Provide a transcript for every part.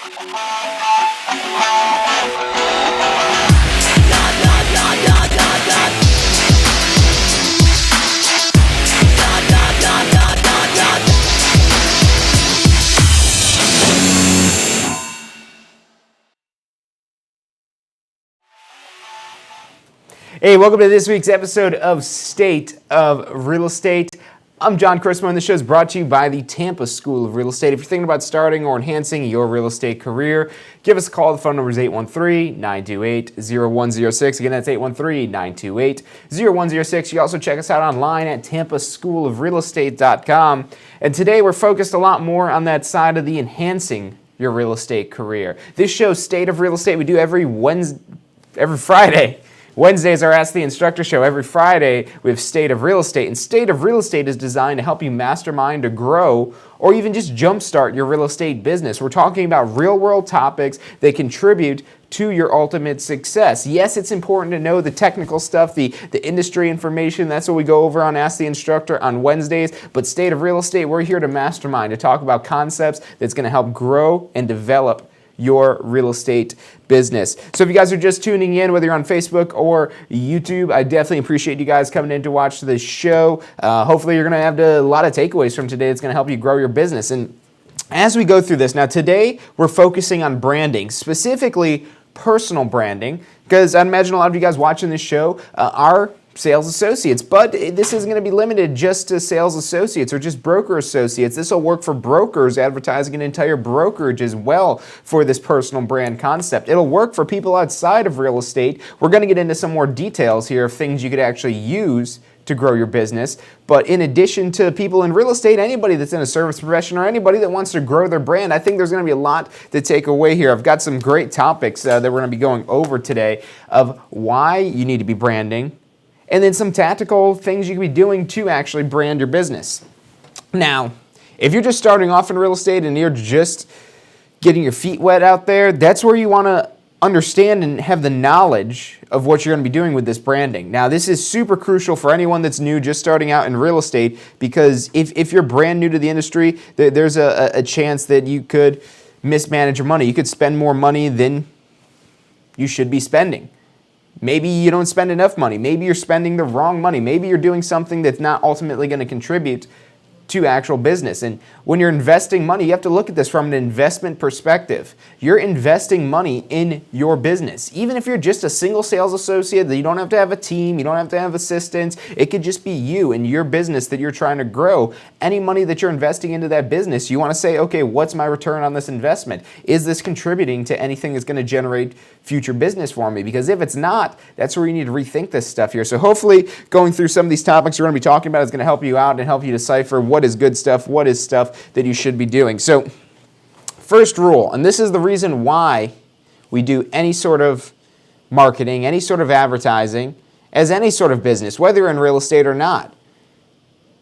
Hey, welcome to this week's episode of State of Real Estate. I'm John Chrismo, and the show is brought to you by the Tampa School of Real Estate. If you're thinking about starting or enhancing your real estate career, give us a call. The phone number is 813-928-0106. Again, that's 813-928-0106. You also check us out online at tampaschoolofrealestate.com. And today we're focused a lot more on that side of the enhancing your real estate career. This show, State of Real Estate, we do every Friday. Wednesday is our Ask the Instructor show. Every Friday, we have State of Real Estate. And State of Real Estate is designed to help you mastermind or grow or even just jumpstart your real estate business. We're talking about real-world topics that contribute to your ultimate success. Yes, it's important to know the technical stuff, the industry information. That's what we go over on Ask the Instructor on Wednesdays. But State of Real Estate, we're here to mastermind, to talk about concepts that's going to help grow and develop your real estate business. So if you guys are just tuning in, whether you're on Facebook or YouTube, I definitely appreciate you guys coming in to watch this show. Hopefully you're going to have a lot of takeaways from today that's going to help you grow your business. And as we go through this, now today we're focusing on branding, specifically personal branding, because I imagine a lot of you guys watching this show are sales associates, but this isn't going to be limited just to sales associates or just broker associates. This will work for brokers advertising an entire brokerage as well for this personal brand concept. It'll work for people outside of real estate. We're going to get into some more details here of things you could actually use to grow your business. But in addition to people in real estate, anybody that's in a service profession or anybody that wants to grow their brand, I think there's going to be a lot to take away here. I've got some great topics that we're going to be going over today of why you need to be branding, and then some tactical things you can be doing to actually brand your business. Now, if you're just starting off in real estate and you're just getting your feet wet out there, that's where you want to understand and have the knowledge of what you're going to be doing with this branding. Now, this is super crucial for anyone that's new, just starting out in real estate, because if you're brand new to the industry, there's a chance that you could mismanage your money. You could spend more money than you should be spending. Maybe you don't spend enough money. Maybe you're spending the wrong money. Maybe you're doing something that's not ultimately going to contribute to actual business. And when you're investing money, you have to look at this from an investment perspective. You're investing money in your business. Even if you're just a single sales associate, that you don't have to have a team, you don't have to have assistants, it could just be you and your business that you're trying to grow. Any money that you're investing into that business, you want to say, okay, what's my return on this investment? Is this contributing to anything that's going to generate future business for me? Because if it's not, that's where you need to rethink this stuff here. So hopefully going through some of these topics we're going to be talking about is going to help you out and help you decipher what is good stuff, what is stuff that you should be doing. So first rule, and this is the reason why we do any sort of marketing, any sort of advertising, as any sort of business, whether you're in real estate or not.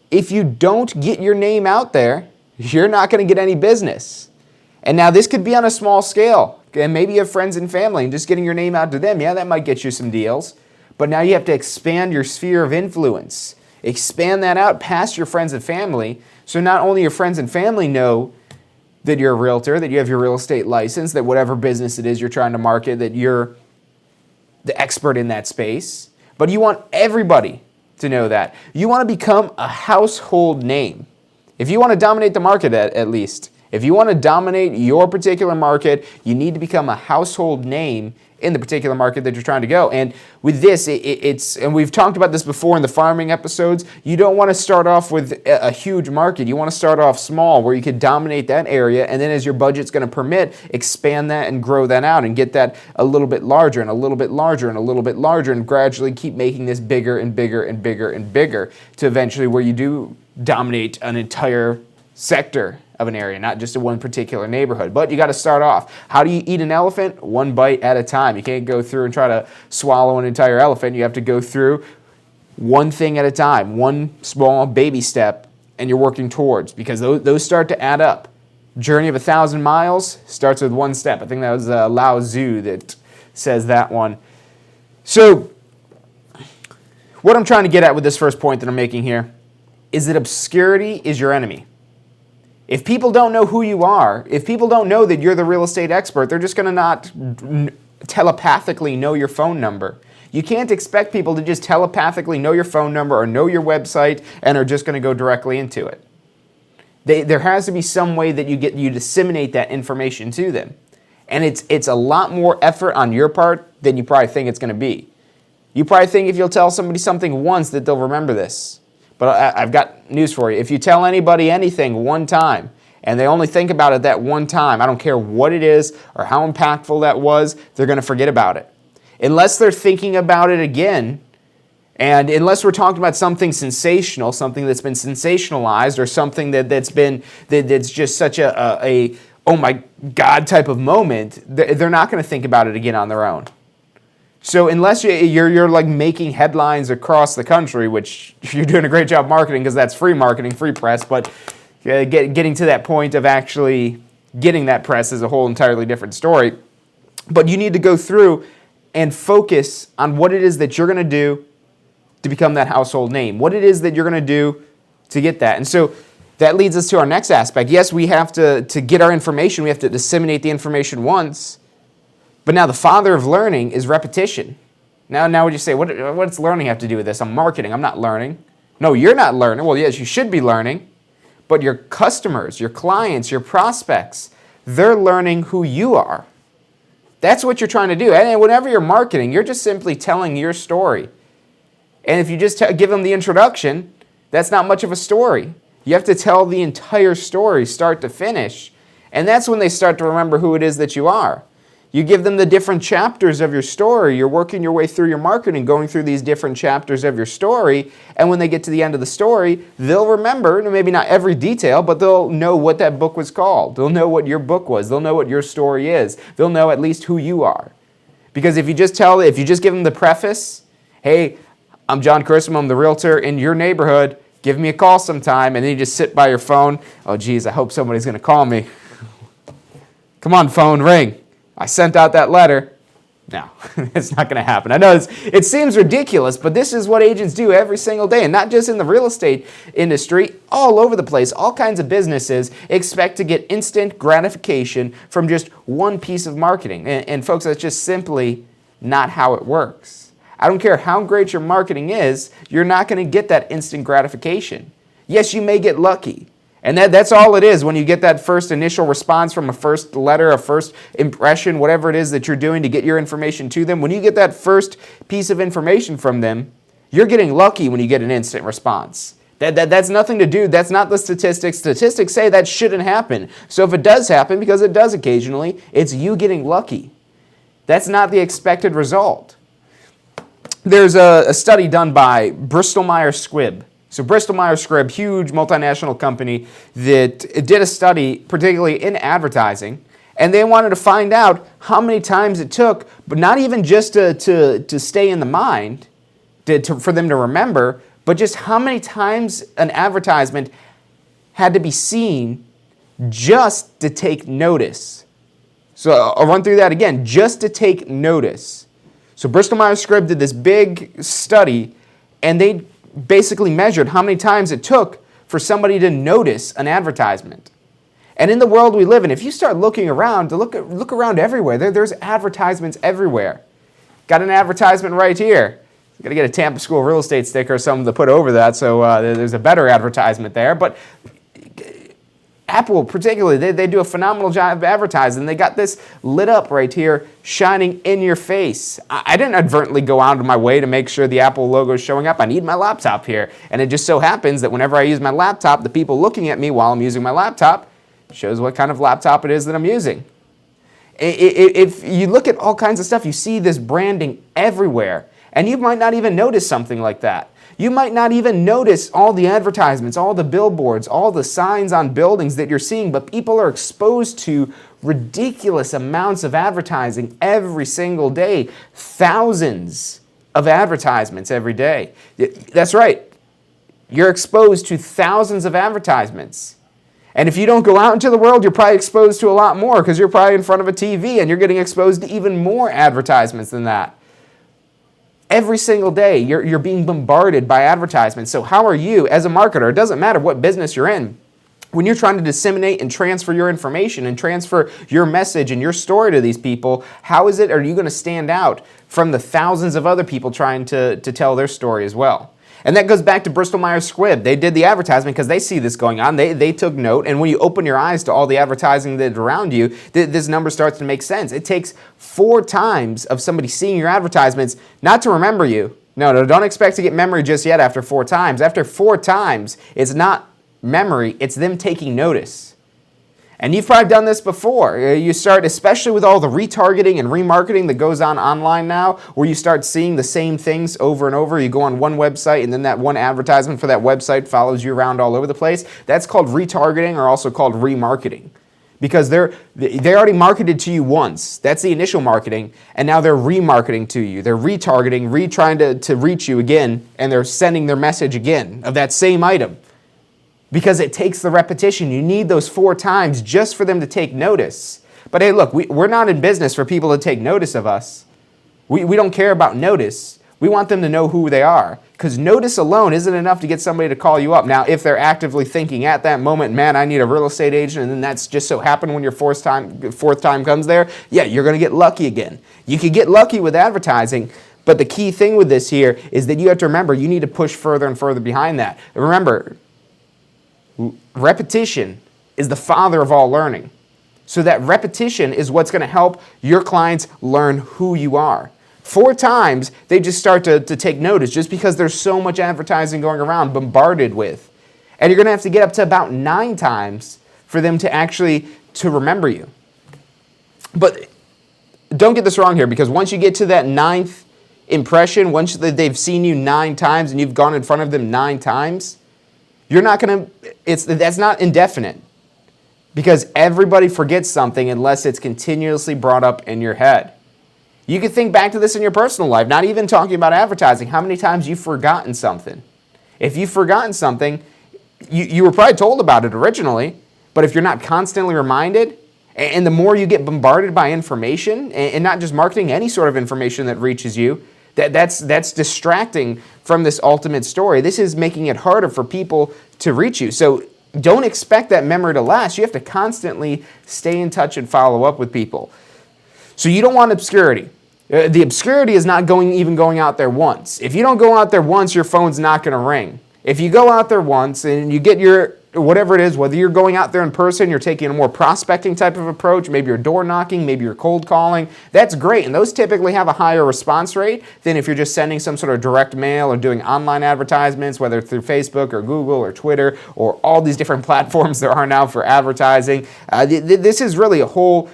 If you don't get your name out there, you're not going to get any business. And now this could be on a small scale. And maybe you have friends and family, and just getting your name out to them, yeah, that might get you some deals. But now you have to expand your sphere of influence. Expand that out past your friends and family, so not only your friends and family know that you're a realtor, that you have your real estate license, that whatever business it is you're trying to market, that you're the expert in that space, but you want everybody to know that. You want to become a household name. If you want to dominate the market at least, if you want to dominate your particular market, you need to become a household name in the particular market that you're trying to go. And with this, it's, and we've talked about this before in the farming episodes, you don't want to start off with a huge market. You want to start off small where you can dominate that area, and then as your budget's going to permit, expand that and grow that out and get that a little bit larger and a little bit larger and a little bit larger, and gradually keep making this bigger and bigger and bigger and bigger to eventually where you do dominate an entire sector of an area, not just in one particular neighborhood. But you got to start off. How do you eat an elephant? One bite at a time. You can't go through and try to swallow an entire elephant. You have to go through one thing at a time, one small baby step, and you're working towards, because those start to add up. Journey of 1,000 miles starts with one step. I think that was Lao Tzu that says that one. So what I'm trying to get at with this first point that I'm making here is that obscurity is your enemy. If people don't know who you are, if people don't know that you're the real estate expert, they're just going to not telepathically know your phone number. You can't expect people to just telepathically know your phone number or know your website and are just going to go directly into it. There has to be some way that you disseminate that information to them. And it's a lot more effort on your part than you probably think it's going to be. You probably think if you'll tell somebody something once that they'll remember this. But I've got news for you. If you tell anybody anything one time and they only think about it that one time, I don't care what it is or how impactful that was, they're going to forget about it. Unless they're thinking about it again, and unless we're talking about something sensational, something that's been sensationalized, or something that's just such a oh my God type of moment, they're not going to think about it again on their own. So unless you're like making headlines across the country, which you're doing a great job marketing because that's free marketing, free press, but getting to that point of actually getting that press is a whole entirely different story. But you need to go through and focus on what it is that you're going to do to become that household name, what it is that you're going to do to get that. And so that leads us to our next aspect. Yes, we have to get our information, we have to disseminate the information once, but now the father of learning is repetition. Now would you say, what does learning have to do with this? I'm marketing, I'm not learning. No, you're not learning. Well, yes, you should be learning, but your customers, your clients, your prospects, they're learning who you are. That's what you're trying to do. And whenever you're marketing, you're just simply telling your story. And if you just give them the introduction, that's not much of a story. You have to tell the entire story, start to finish. And that's when they start to remember who it is that you are. You give them the different chapters of your story. You're working your way through your marketing, going through these different chapters of your story. And when they get to the end of the story, they'll remember, maybe not every detail, but they'll know what that book was called. They'll know what your book was. They'll know what your story is. They'll know at least who you are. Because if you just give them the preface, hey, I'm John Christmas, I'm the realtor in your neighborhood. Give me a call sometime, and then you just sit by your phone. Oh, geez, I hope somebody's going to call me. Come on, phone, ring. I sent out that letter. No, it's not going to happen. I know it seems ridiculous, but this is what agents do every single day, and not just in the real estate industry, all over the place. All kinds of businesses expect to get instant gratification from just one piece of marketing. And folks, that's just simply not how it works. I don't care how great your marketing is, you're not going to get that instant gratification. Yes, you may get lucky. And that's all it is when you get that first initial response from a first letter, a first impression, whatever it is that you're doing to get your information to them. When you get that first piece of information from them, you're getting lucky when you get an instant response. That's nothing to do. That's not the statistics. Statistics say that shouldn't happen. So if it does happen, because it does occasionally, it's you getting lucky. That's not the expected result. There's a study done by Bristol-Myers Squibb. So Bristol-Myers Squibb, huge multinational company that did a study, particularly in advertising, and they wanted to find out how many times it took, but not even just to stay in the mind, for them to remember, but just how many times an advertisement had to be seen just to take notice. So I'll run through that again, just to take notice. So Bristol-Myers Squibb did this big study, and they basically measured how many times it took for somebody to notice an advertisement. And in the world we live in, if you start looking around, look around everywhere. There's advertisements everywhere. Got an advertisement right here. Got to get a Tampa School real estate sticker or something to put over that, so there's a better advertisement there. But Apple particularly, they do a phenomenal job of advertising. They got this lit up right here, shining in your face. I didn't advertently go out of my way to make sure the Apple logo is showing up. I need my laptop here. And it just so happens that whenever I use my laptop, the people looking at me while I'm using my laptop shows what kind of laptop it is that I'm using. If you look at all kinds of stuff, you see this branding everywhere. And you might not even notice something like that. You might not even notice all the advertisements, all the billboards, all the signs on buildings that you're seeing, but people are exposed to ridiculous amounts of advertising every single day. Thousands of advertisements every day. That's right. You're exposed to thousands of advertisements. And if you don't go out into the world, you're probably exposed to a lot more because you're probably in front of a TV and you're getting exposed to even more advertisements than that. Every single day, you're being bombarded by advertisements. So how are you, as a marketer, it doesn't matter what business you're in, When you're trying to disseminate and transfer your information and transfer your message and your story to these people, how are you going to stand out from the thousands of other people trying to tell their story as well? And that goes back to Bristol-Myers Squibb. They did the advertisement because they see this going on. They took note, and when you open your eyes to all the advertising that's around you, this number starts to make sense. It takes 4 times of somebody seeing your advertisements not to remember you. No, don't expect to get memory just yet after 4 times. After 4 times, it's not memory, it's them taking notice. And you've probably done this before. You start, especially with all the retargeting and remarketing that goes on online now, where you start seeing the same things over and over. You go on one website and then that one advertisement for that website follows you around all over the place. That's called retargeting, or also called remarketing. Because they already marketed to you once. That's the initial marketing, and now they're remarketing to you. They're retargeting, trying to reach you again, and they're sending their message again of that same item. Because it takes the repetition. You need those 4 times just for them to take notice. But hey, look, we're not in business for people to take notice of us. We don't care about notice. We want them to know who they are. Because notice alone isn't enough to get somebody to call you up. Now, if they're actively thinking at that moment, man, I need a real estate agent, and then that's just so happened when your fourth time comes there, yeah, you're going to get lucky again. You can get lucky with advertising, but the key thing with this here is that you have to remember you need to push further and further behind that. Remember, repetition is the father of all learning. So that repetition is what's going to help your clients learn who you are. 4 times, they just start to take notice just because there's so much advertising going around, bombarded with. And you're going to have to get up to about 9 times for them to remember you. But don't get this wrong here, because once you get to that 9th impression, once they've seen you 9 times and you've gone in front of them 9 times, that's not indefinite, because everybody forgets something unless it's continuously brought up in your head. You can think back to this in your personal life, not even talking about advertising. How many times you've forgotten something? If you've forgotten something, you were probably told about it originally, but if you're not constantly reminded, and the more you get bombarded by information, and not just marketing, any sort of information that reaches you, that's distracting from this ultimate story. This is making it harder for people to reach you. So don't expect that memory to last. You have to constantly stay in touch and follow up with people. So you don't want obscurity. The obscurity is not even going out there once. If you don't go out there once, your phone's not going to ring. If you go out there once and you get your, whatever it is, whether you're going out there in person, you're taking a more prospecting type of approach, maybe you're door knocking, maybe you're cold calling, that's great. And those typically have a higher response rate than if you're just sending some sort of direct mail or doing online advertisements, whether through Facebook or Google or Twitter or all these different platforms there are now for advertising. This is really a whole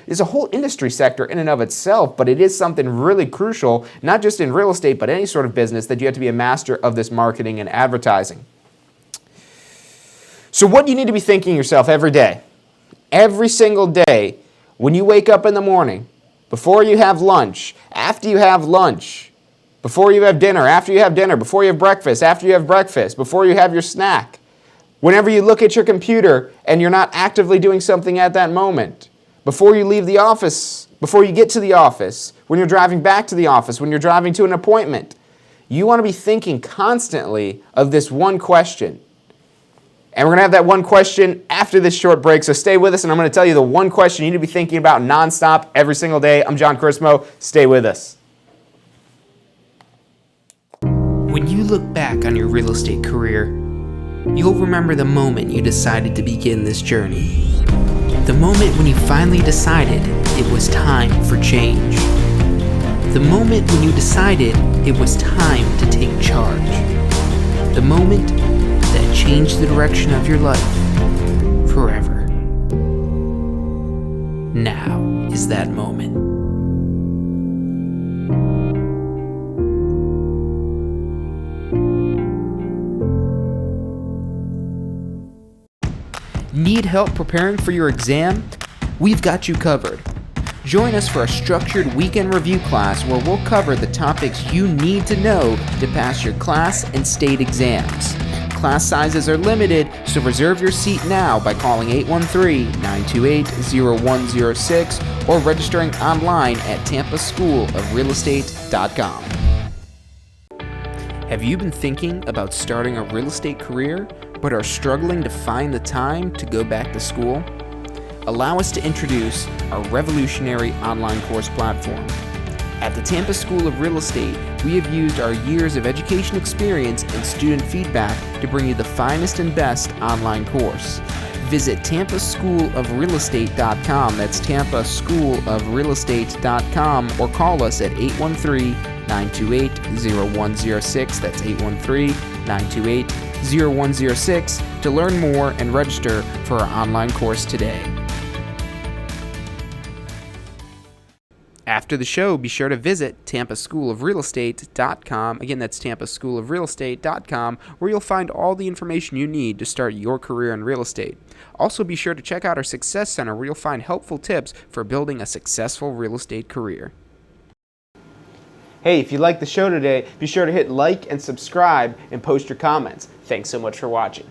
industry sector in and of itself, but it is something really crucial, not just in real estate, but any sort of business, that you have to be a master of this marketing and advertising. So what do you need to be thinking yourself every day? Every single day, when you wake up in the morning, before you have lunch, after you have lunch, before you have dinner, after you have dinner, before you have breakfast, after you have breakfast, before you have your snack, whenever you look at your computer and you're not actively doing something at that moment, before you leave the office, before you get to the office, when you're driving back to the office, when you're driving to an appointment, you want to be thinking constantly of this one question. And we're going to have that one question after this short break, so stay with us, and I'm going to tell you the one question you need to be thinking about nonstop every single day. I'm John Chrismo. Stay with us. When you look back on your real estate career, you'll remember the moment you decided to begin this journey. The moment when you finally decided it was time for change. The moment when you decided it was time to take charge. The moment that changed the direction of your life forever. Now is that moment. Need help preparing for your exam? We've got you covered. Join us for a structured weekend review class where we'll cover the topics you need to know to pass your class and state exams. Class sizes are limited, so reserve your seat now by calling 813-928-0106 or registering online at tampaschoolofrealestate.com. Have you been thinking about starting a real estate career? but are struggling to find the time to go back to school? Allow us to introduce our revolutionary online course platform. At the Tampa School of Real Estate, we have used our years of education experience and student feedback to bring you the finest and best online course. Visit tampaschoolofrealestate.com. That's tampaschoolofrealestate.com, or call us at 813-928-0106. That's 813-928-0106 to learn more and register for our online course today. After the show, be sure to visit tampaschoolofrealestate.com. Again, that's tampaschoolofrealestate.com, where you'll find all the information you need to start your career in real estate. Also, be sure to check out our Success Center, where you'll find helpful tips for building a successful real estate career. Hey, if you liked the show today, be sure to hit like and subscribe and post your comments. Thanks so much for watching.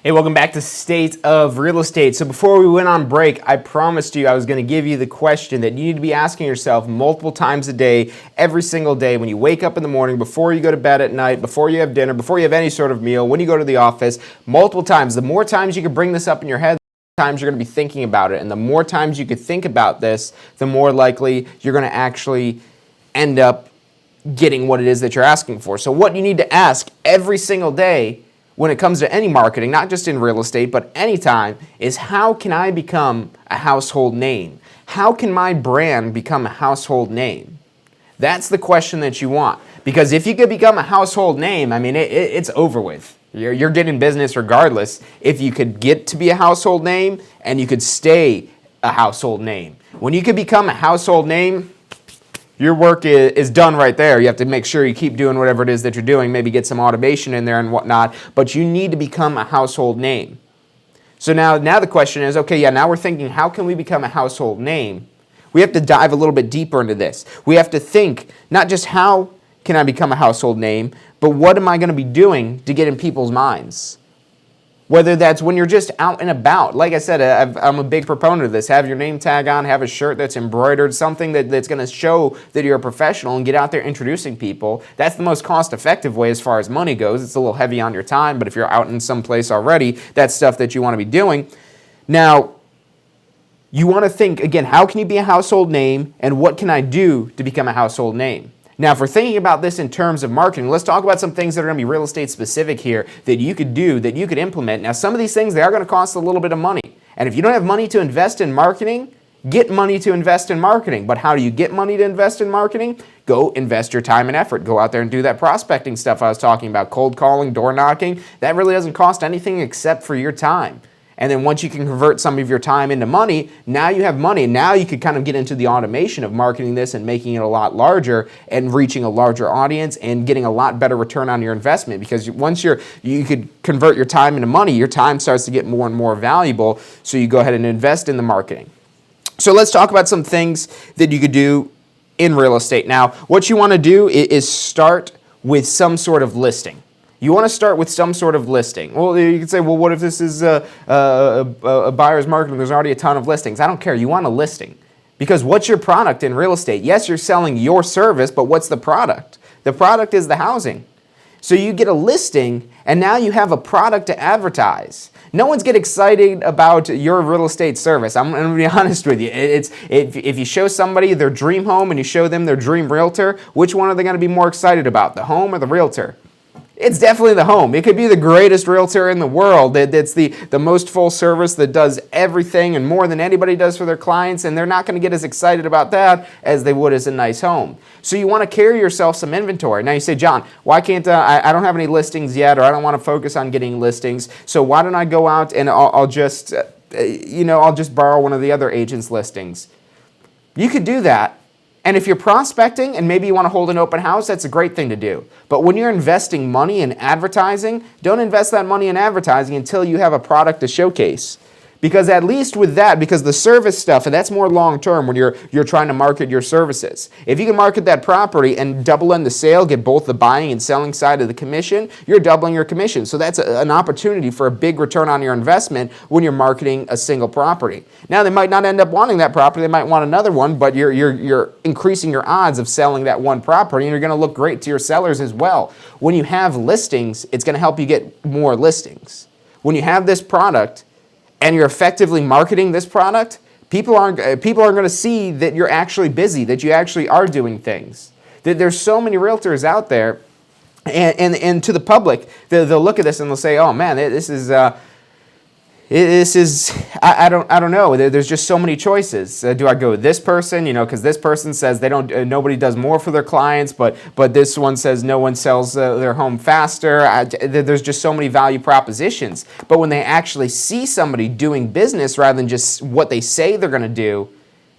Hey, welcome back to State of Real Estate. So before we went on break, I promised you I was going to give you the question that you need to be asking yourself multiple times a day, every single day, when you wake up in the morning, before you go to bed at night, before you have dinner, before you have any sort of meal, when you go to the office, multiple times. The more times you can bring this up in your head, the more times you're going to be thinking about it. And the more times you could think about this, the more likely you're going to actually end up getting what it is that you're asking for. So what you need to ask every single day when it comes to any marketing, not just in real estate, but anytime, is how can I become a household name? How can my brand become a household name? That's the question that you want. Because if you could become a household name, I mean, it's over with. You're getting business regardless if you could get to be a household name and you could stay a household name. When you could become a household name, your work is done right there. You have to make sure you keep doing whatever it is that you're doing, maybe get some automation in there and whatnot, but you need to become a household name. So now the question is, okay, yeah, now we're thinking, how can we become a household name? We have to dive a little bit deeper into this. We have to think, not just how can I become a household name, but what am I going to be doing to get in people's minds? Whether that's when you're just out and about. Like I said, I'm a big proponent of this. Have your name tag on, have a shirt that's embroidered, something that's going to show that you're a professional, and get out there introducing people. That's the most cost-effective way as far as money goes. It's a little heavy on your time, but if you're out in some place already, that's stuff that you want to be doing. Now, you want to think, again, how can you be a household name, and what can I do to become a household name? Now, if we're thinking about this in terms of marketing, let's talk about some things that are going to be real estate specific here that you could do, that you could implement. Now, some of these things, they are going to cost a little bit of money. And if you don't have money to invest in marketing, get money to invest in marketing. But how do you get money to invest in marketing? Go invest your time and effort. Go out there and do that prospecting stuff I was talking about, cold calling, door knocking. That really doesn't cost anything except for your time. And then once you can convert some of your time into money, now you have money. Now you could kind of get into the automation of marketing this and making it a lot larger and reaching a larger audience and getting a lot better return on your investment. Because once you could convert your time into money, your time starts to get more and more valuable. So you go ahead and invest in the marketing. So let's talk about some things that you could do in real estate. Now, what you want to do is start with some sort of listing. You want to start with some sort of listing. Well, you could say, well, what if this is a buyer's market and there's already a ton of listings? I don't care. You want a listing. Because what's your product in real estate? Yes, you're selling your service, but what's the product? The product is the housing. So you get a listing, and now you have a product to advertise. No one's getting excited about your real estate service. I'm going to be honest with you. If you show somebody their dream home and you show them their dream realtor, which one are they going to be more excited about, the home or the realtor? It's definitely the home. It could be the greatest realtor in the world. It's the most full service that does everything and more than anybody does for their clients, and they're not going to get as excited about that as they would as a nice home. So you want to carry yourself some inventory. Now you say, John, why can't I don't have any listings yet, or I don't want to focus on getting listings, so why don't I go out and I'll just borrow one of the other agents' listings? You could do that. And if you're prospecting and maybe you want to hold an open house, that's a great thing to do. But when you're investing money in advertising, don't invest that money in advertising until you have a product to showcase. Because at least with that, because the service stuff, and that's more long-term when you're trying to market your services. If you can market that property and double in the sale, get both the buying and selling side of the commission, you're doubling your commission. So that's an opportunity for a big return on your investment when you're marketing a single property. Now, they might not end up wanting that property. They might want another one, but you're increasing your odds of selling that one property, and you're going to look great to your sellers as well. When you have listings, it's going to help you get more listings. When you have this product, and you're effectively marketing this product, people are going to see that you're actually busy, that you actually are doing things. There's so many realtors out there, and to the public, they'll look at this and they'll say, "Oh man, this is I don't know. There's just so many choices. Do I go with this person? Because this person says they don't. Nobody does more for their clients, but this one says no one sells their home faster. There's just so many value propositions. But when they actually see somebody doing business rather than just what they say they're going to do,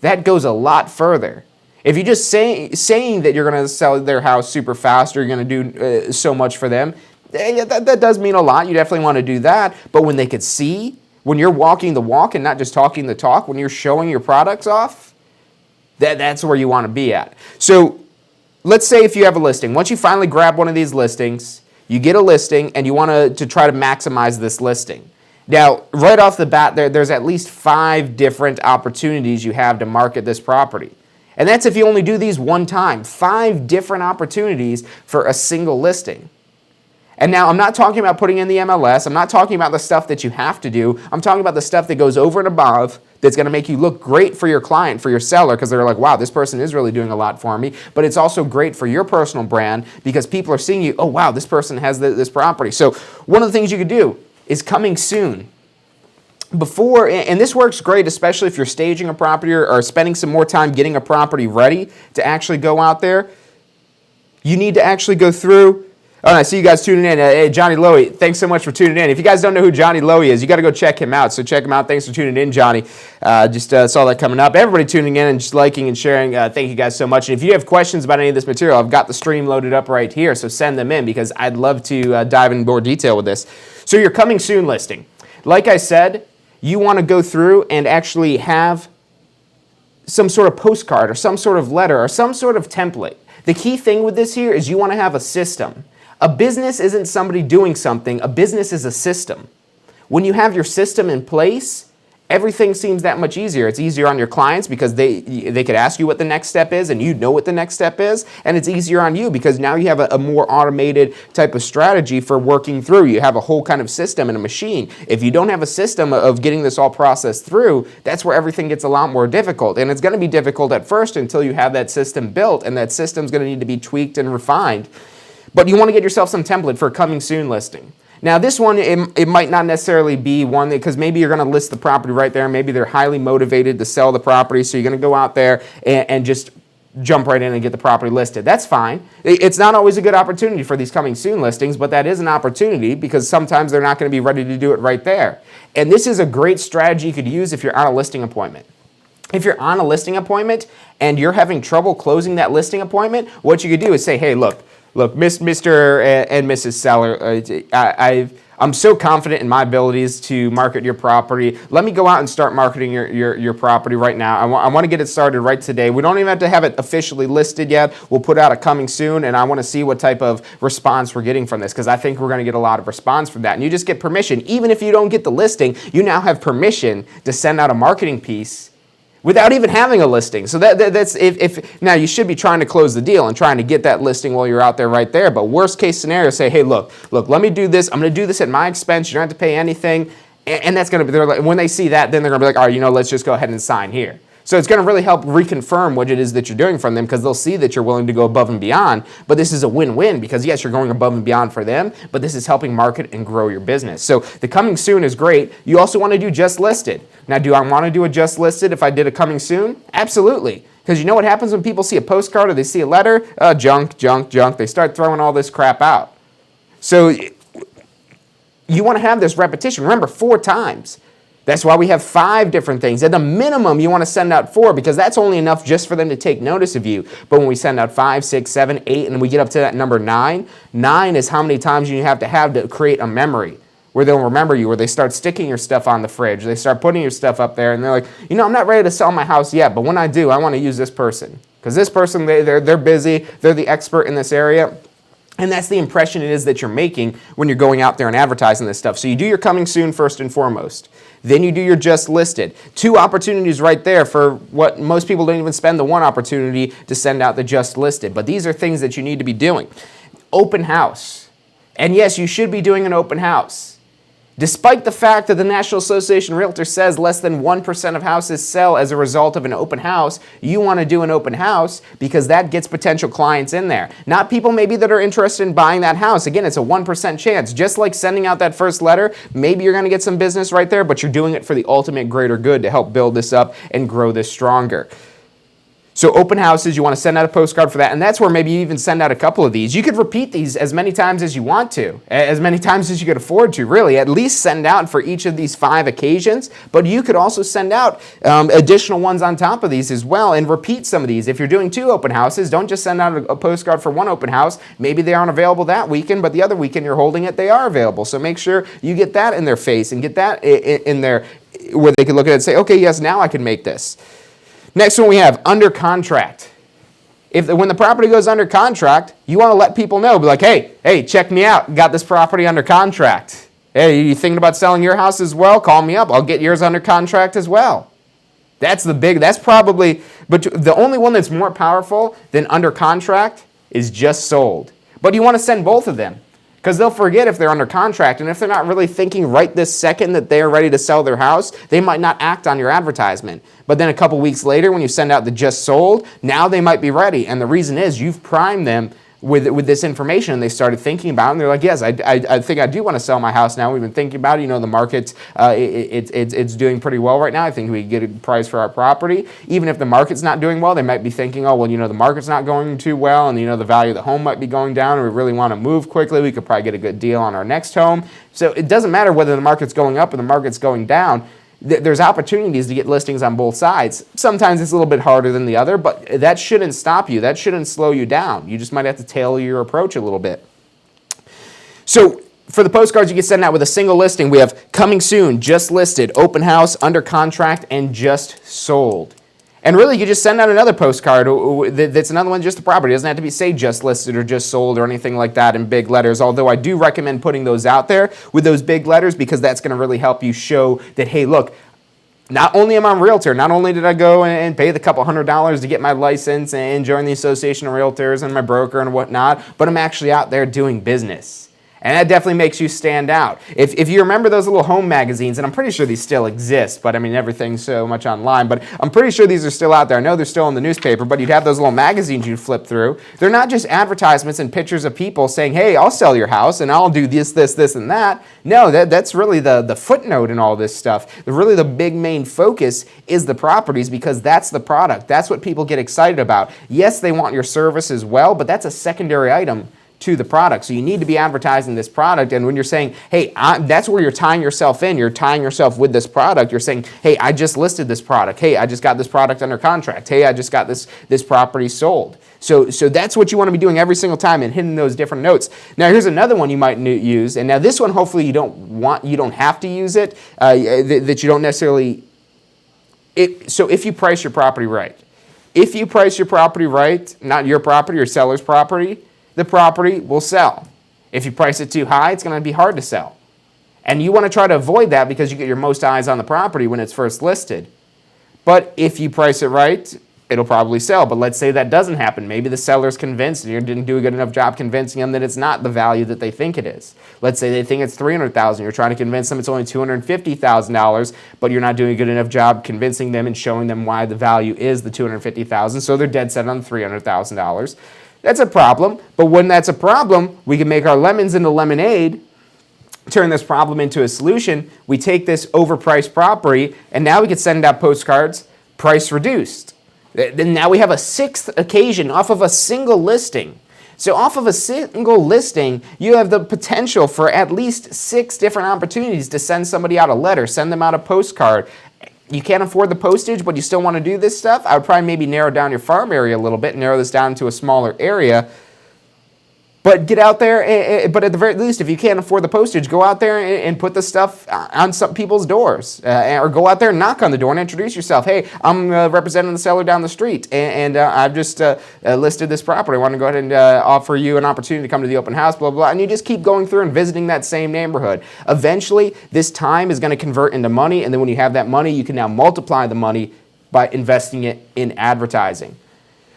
that goes a lot further. If you just saying that you're going to sell their house super fast or you're going to do so much for them, that does mean a lot. You definitely want to do that. But when they could see, when you're walking the walk and not just talking the talk, when you're showing your products off, that's where you want to be at. So let's say if you have a listing. Once you finally grab one of these listings, you get a listing and you want to try to maximize this listing. Now, right off the bat, there's at least 5 different opportunities you have to market this property. And that's if you only do these one time. 5 different opportunities for a single listing. And now I'm not talking about putting in the MLS. I'm not talking about the stuff that you have to do. I'm talking about the stuff that goes over and above that's going to make you look great for your client, for your seller, because they're like, wow, this person is really doing a lot for me. But it's also great for your personal brand because people are seeing you, oh, wow, this person has this property. So one of the things you could do is coming soon. Before, and this works great, especially if you're staging a property or spending some more time getting a property ready to actually go out there. You need to actually go through. Oh, I see you guys tuning in. Hey, Johnny Lowy, thanks so much for tuning in. If you guys don't know who Johnny Lowy is, you got to go check him out. So check him out. Thanks for tuning in, Johnny. Just saw that coming up. Everybody tuning in and just liking and sharing, thank you guys so much. And if you have questions about any of this material, I've got the stream loaded up right here, so send them in because I'd love to dive in more detail with this. So your coming soon listing. Like I said, you want to go through and actually have some sort of postcard or some sort of letter or some sort of template. The key thing with this here is you want to have a system. A business isn't somebody doing something. A business is a system. When you have your system in place, everything seems that much easier. It's easier on your clients because they could ask you what the next step is and you know what the next step is. And it's easier on you because now you have a more automated type of strategy for working through. You have a whole kind of system and a machine. If you don't have a system of getting this all processed through, that's where everything gets a lot more difficult. And it's going to be difficult at first until you have that system built, and that system's going to need to be tweaked and refined. But you want to get yourself some template for a coming soon listing. Now this one, it might not necessarily be one because maybe you're going to list the property right there. Maybe they're highly motivated to sell the property. So you're going to go out there and just jump right in and get the property listed. That's fine. It's not always a good opportunity for these coming soon listings, but that is an opportunity because sometimes they're not going to be ready to do it right there. And this is a great strategy you could use if you're on a listing appointment. If you're on a listing appointment and you're having trouble closing that listing appointment, what you could do is say, hey, look, Mr. and Mrs. Seller, I'm so confident in my abilities to market your property. Let me go out and start marketing your property right now. I want to get it started right today. We don't even have to have it officially listed yet. We'll put out a coming soon, and I want to see what type of response we're getting from this because I think we're going to get a lot of response from that. And you just get permission. Even if you don't get the listing, you now have permission to send out a marketing piece without even having a listing. So that's if now you should be trying to close the deal and trying to get that listing while you're out there right there. But worst case scenario, say, hey, look, let me do this. I'm going to do this at my expense. You don't have to pay anything. And that's going to be, like, when they see that, then they're going to be like, all right, let's just go ahead and sign here. So it's going to really help reconfirm what it is that you're doing from them because they'll see that you're willing to go above and beyond. But this is a win-win because, yes, you're going above and beyond for them, but this is helping market and grow your business. So the coming soon is great. You also want to do just listed. Now, do I want to do a just listed if I did a coming soon? Absolutely. Because you know what happens when people see a postcard or they see a letter? Junk. They start throwing all this crap out. So you want to have this repetition. Remember, 4 times. That's why we have 5 different things. At the minimum, you want to send out 4 because that's only enough just for them to take notice of you. But when we send out 5, 6, 7, 8, and we get up to that number 9, 9 is how many times you have to create a memory. where they'll remember you, where they start sticking your stuff on the fridge. They start putting your stuff up there, and they're like, I'm not ready to sell my house yet, but when I do, I want to use this person. Because this person, they're busy, they're the expert in this area. And that's the impression it is that you're making when you're going out there and advertising this stuff. So you do your coming soon first and foremost. Then you do your just listed. 2 opportunities right there for what most people don't even spend the 1 opportunity to send out the just listed. But these are things that you need to be doing. Open house. And yes, you should be doing an open house. Despite the fact that the National Association of Realtors says less than 1% of houses sell as a result of an open house, you want to do an open house because that gets potential clients in there. Not people maybe that are interested in buying that house. Again, it's a 1% chance. Just like sending out that first letter, maybe you're going to get some business right there, but you're doing it for the ultimate greater good to help build this up and grow this stronger. So open houses, you want to send out a postcard for that, and that's where maybe you even send out a couple of these. You could repeat these as many times as you want to, as many times as you could afford to, really. At least send out for each of these 5 occasions, but you could also send out additional ones on top of these as well and repeat some of these. If you're doing 2 open houses, don't just send out a postcard for 1 open house. Maybe they aren't available that weekend, but the other weekend you're holding it, they are available. So make sure you get that in their face and get that in there where they can look at it and say, okay, yes, now I can make this. Next one we have under contract. When the property goes under contract, you want to let people know. Be like, hey, check me out. Got this property under contract. Hey, you thinking about selling your house as well? Call me up. I'll get yours under contract as well. That's probably, but the only one that's more powerful than under contract is just sold. But you want to send both of them. Because they'll forget if they're under contract, and if they're not really thinking right this second that they're ready to sell their house, they might not act on your advertisement. But then a couple weeks later, when you send out the just sold, now they might be ready. And the reason is you've primed them with this information, and they started thinking about it, and they're like, yes, I think I do want to sell my house now. We've been thinking about it. The market's it's doing pretty well right now. I think we can get a price for our property. Even if the market's not doing well, they might be thinking, oh, well, the market's not going too well, and the value of the home might be going down, and we really want to move quickly. We could probably get a good deal on our next home. So it doesn't matter whether the market's going up or the market's going down. There's opportunities to get listings on both sides. Sometimes it's a little bit harder than the other, but that shouldn't stop you. That shouldn't slow you down. You just might have to tailor your approach a little bit. So for the postcards you can send out with a single listing, we have coming soon, just listed, open house, under contract, and just sold. And really, you just send out another postcard that's another one, just the property. It doesn't have to say just listed or just sold or anything like that in big letters, although I do recommend putting those out there with those big letters because that's going to really help you show that, hey, look, not only am I a realtor, not only did I go and pay the couple $100s to get my license and join the Association of Realtors and my broker and whatnot, but I'm actually out there doing business. And that definitely makes you stand out. If you remember those little home magazines, and I'm pretty sure these still exist, but I mean, everything's so much online, but I'm pretty sure these are still out there. I know they're still in the newspaper, but you'd have those little magazines you'd flip through. They're not just advertisements and pictures of people saying, hey, I'll sell your house, and I'll do this, and that. No, that's really the footnote in all this stuff. Really the big main focus is the properties because that's the product. That's what people get excited about. Yes, they want your service as well, but that's a secondary item to the product. So you need to be advertising this product. And when you're saying, hey, that's where you're tying yourself in. You're tying yourself with this product. You're saying, hey, I just listed this product. Hey, I just got this product under contract. Hey, I just got this property sold. So that's what you want to be doing every single time and hitting those different notes. Now, here's another one you might use. And now this one, hopefully you don't have to use it, that you don't necessarily. So if you price your property right. If you price your property right, not your property or seller's property, the property will sell. If you price it too high, it's going to be hard to sell. And you want to try to avoid that because you get your most eyes on the property when it's first listed. But if you price it right, it'll probably sell. But let's say that doesn't happen. Maybe the seller's convinced and you didn't do a good enough job convincing them that it's not the value that they think it is. Let's say they think it's $300,000. You're trying to convince them it's only $250,000, but you're not doing a good enough job convincing them and showing them why the value is the $250,000. So they're dead set on $300,000. That's a problem, but when that's a problem, we can make our lemons into lemonade, turn this problem into a solution. We take this overpriced property, and now we can send out postcards, price reduced. Then now we have a 6th occasion off of a single listing. So off of a single listing, you have the potential for at least 6 different opportunities to send somebody out a letter, send them out a postcard. You can't afford the postage, but you still want to do this stuff, I would probably maybe narrow down your farm area a little bit, narrow this down to a smaller area. But get out there, but at the very least, if you can't afford the postage, go out there and put the stuff on some people's doors. Or go out there and knock on the door and introduce yourself. Hey, I'm representing the seller down the street, and I've just listed this property. I want to go ahead and offer you an opportunity to come to the open house, blah, blah, blah. And you just keep going through and visiting that same neighborhood. Eventually, this time is going to convert into money, and then when you have that money, you can now multiply the money by investing it in advertising.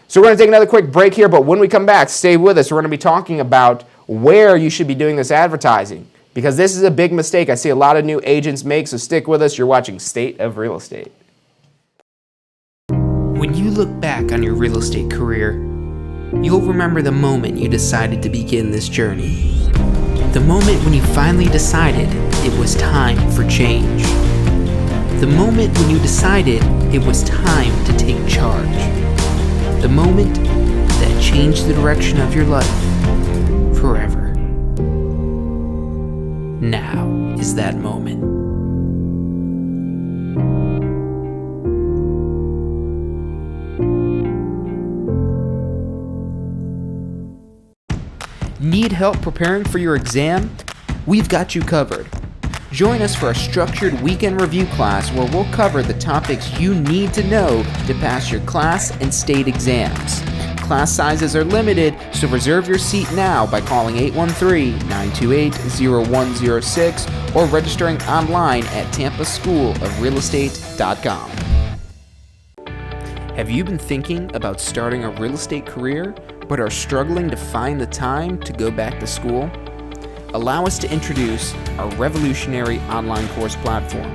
So we're going to take another quick break here, but when we come back, stay with us. We're going to be talking about where you should be doing this advertising, because this is a big mistake I see a lot of new agents make, so stick with us. You're watching State of Real Estate. When you look back on your real estate career, you'll remember the moment you decided to begin this journey. The moment when you finally decided it was time for change. The moment when you decided it was time to take charge. The moment that changed the direction of your life forever. Now is that moment. Need help preparing for your exam? We've got you covered. Join us for a structured weekend review class where we'll cover the topics you need to know to pass your class and state exams. Class sizes are limited, so reserve your seat now by calling 813-928-0106 or registering online at tampaschoolofrealestate.com. Have you been thinking about starting a real estate career but are struggling to find the time to go back to school? Allow us to introduce our revolutionary online course platform.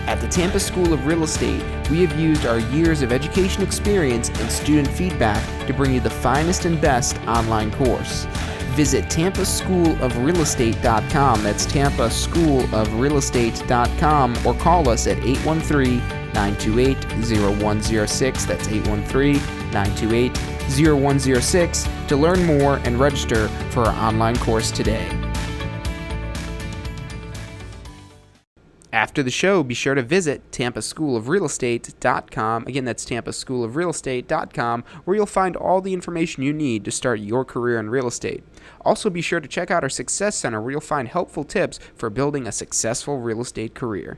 At the Tampa School of Real Estate, we have used our years of education experience and student feedback to bring you the finest and best online course. Visit tampaschoolofrealestate.com. That's tampaschoolofrealestate.com, or call us at 813-928-0106. That's 813-928-0106 to learn more and register for our online course today. After the show, be sure to visit tampaschoolofrealestate.com. Again, that's tampaschoolofrealestate.com, where you'll find all the information you need to start your career in real estate. Also, be sure to check out our Success Center, where you'll find helpful tips for building a successful real estate career.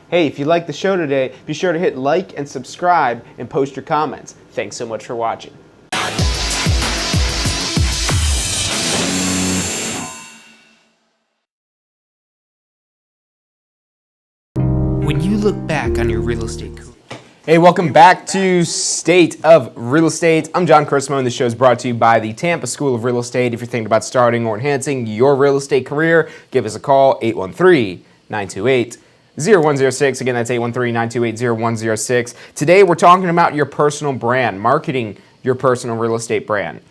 Hey, if you liked the show today, be sure to hit like and subscribe and post your comments. Thanks so much for watching. When you look back on your real estate career. Hey, welcome back to State of Real Estate. I'm John Crismo, and this show is brought to you by the Tampa School of Real Estate. If you're thinking about starting or enhancing your real estate career, give us a call, 813-928-0106. Again, that's 813-928-0106. Today, we're talking about your personal brand, marketing your personal real estate brand.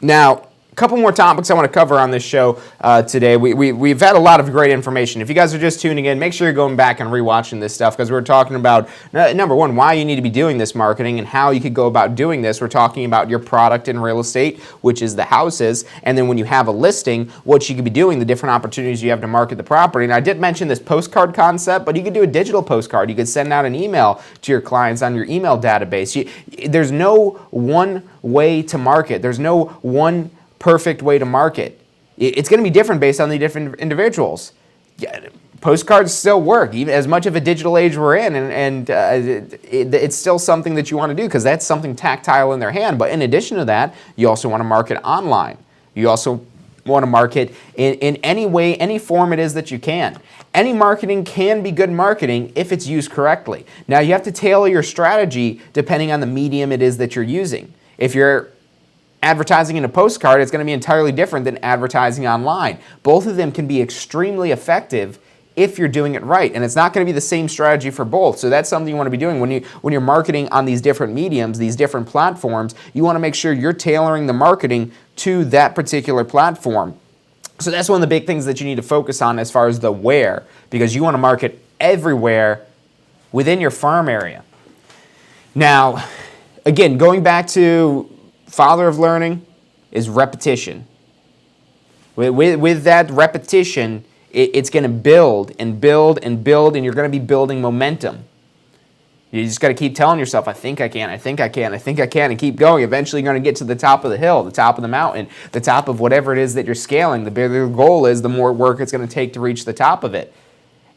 Now, a couple more topics I want to cover on this show today. We've had a lot of great information. If you guys are just tuning in, make sure you're going back and rewatching this stuff, because we're talking about, number one, why you need to be doing this marketing and how you could go about doing this. We're talking about your product in real estate, which is the houses, and then when you have a listing, what you could be doing, the different opportunities you have to market the property. And I did mention this postcard concept, but you could do a digital postcard. You could send out an email to your clients on your email database. There's no one way to market. There's no one perfect way to market. It's going to be different based on the different individuals. Postcards still work, even as much of a digital age we're in, and it's still something that you want to do because that's something tactile in their hand. But in addition to that, you also want to market online. You also want to market in any way, any form it is that you can. Any marketing can be good marketing if it's used correctly. Now, you have to tailor your strategy depending on the medium it is that you're using. If you're advertising in a postcard, it's going to be entirely different than advertising online. Both of them can be extremely effective if you're doing it right, and it's not going to be the same strategy for both. So that's something you want to be doing when you're marketing on these different mediums, these different platforms. You want to make sure you're tailoring the marketing to that particular platform. So that's one of the big things that you need to focus on as far as the where, because you want to market everywhere within your farm area. Now, again, going back to father of learning is repetition. With that repetition, it's going to build and build and build, and you're going to be building momentum. You just got to keep telling yourself, I think I can, I think I can, I think I can, and keep going. Eventually, you're going to get to the top of the hill, the top of the mountain, the top of whatever it is that you're scaling. The bigger the goal is, the more work it's going to take to reach the top of it.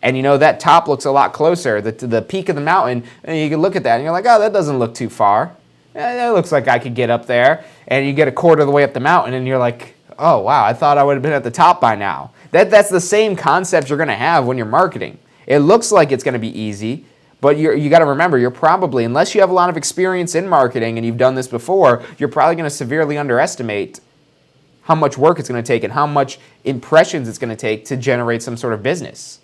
And that top looks a lot closer. The peak of the mountain, and you can look at that and you're like, oh, that doesn't look too far. That looks like I could get up there. And you get a quarter of the way up the mountain and you're like, oh, wow, I thought I would have been at the top by now. That's the same concept you're going to have when you're marketing. It looks like it's going to be easy, but you got to remember, you're probably, unless you have a lot of experience in marketing and you've done this before, you're probably going to severely underestimate how much work it's going to take and how much impressions it's going to take to generate some sort of business.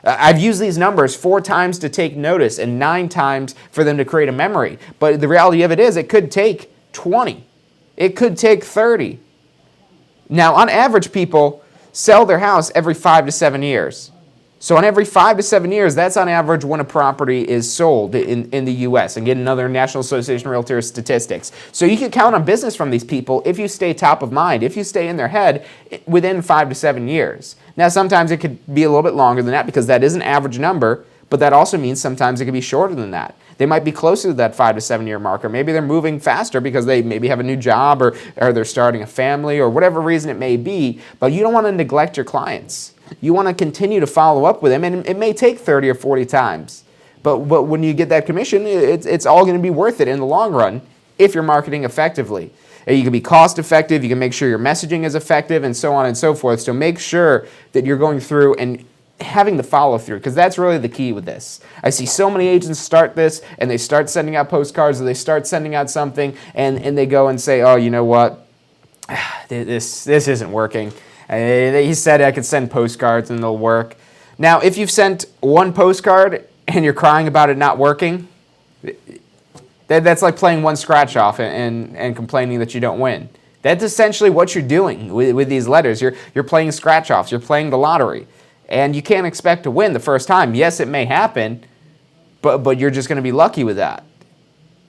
I've used these numbers 4 times to take notice and 9 times for them to create a memory. But the reality of it is, it could take 20. It could take 30. Now, on average, people sell their house every 5 to 7 years. So on every 5 to 7 years, that's on average when a property is sold in the U.S. and get another National Association of Realtors statistics. So you can count on business from these people if you stay top of mind, if you stay in their head within 5 to 7 years. Now, sometimes it could be a little bit longer than that because that is an average number, but that also means sometimes it could be shorter than that. They might be closer to that 5 to 7 year marker. Maybe they're moving faster because they maybe have a new job or they're starting a family or whatever reason it may be, but you don't want to neglect your clients. You want to continue to follow up with them, and it may take 30 or 40 times. But when you get that commission, it's all going to be worth it in the long run if you're marketing effectively. You can be cost effective, you can make sure your messaging is effective, and so on and so forth. So make sure that you're going through and having the follow through, because that's really the key with this. I see so many agents start this, and they start sending out postcards, or they start sending out something, and they go and say, oh, you know what, this isn't working. He said I could send postcards and they'll work. Now, if you've sent one postcard and you're crying about it not working, that's like playing one scratch off and complaining that you don't win. That's essentially what you're doing with these letters. You're playing scratch offs. You're playing the lottery. And you can't expect to win the first time. Yes, it may happen, but you're just going to be lucky with that.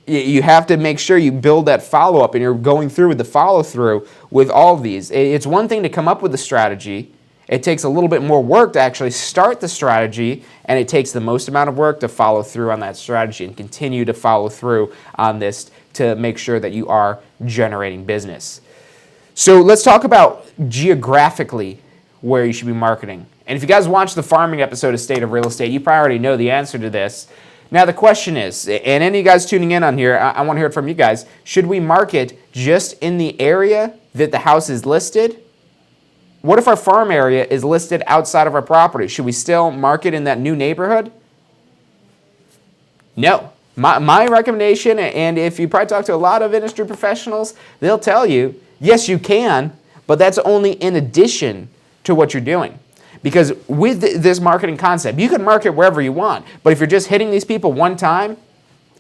You have to make sure you build that follow-up and you're going through with the follow-through with all of these. It's one thing to come up with a strategy. It takes a little bit more work to actually start the strategy, and it takes the most amount of work to follow through on that strategy and continue to follow through on this to make sure that you are generating business. So let's talk about geographically where you should be marketing. And if you guys watched the farming episode of State of Real Estate, you probably already know the answer to this. Now the question is, and any of you guys tuning in on here, I want to hear it from you guys, should we market just in the area that the house is listed? What if our farm area is listed outside of our property? Should we still market in that new neighborhood? No. My recommendation, and if you probably talk to a lot of industry professionals, they'll tell you, yes, you can, but that's only in addition to what you're doing. Because with this marketing concept, you can market wherever you want, but if you're just hitting these people one time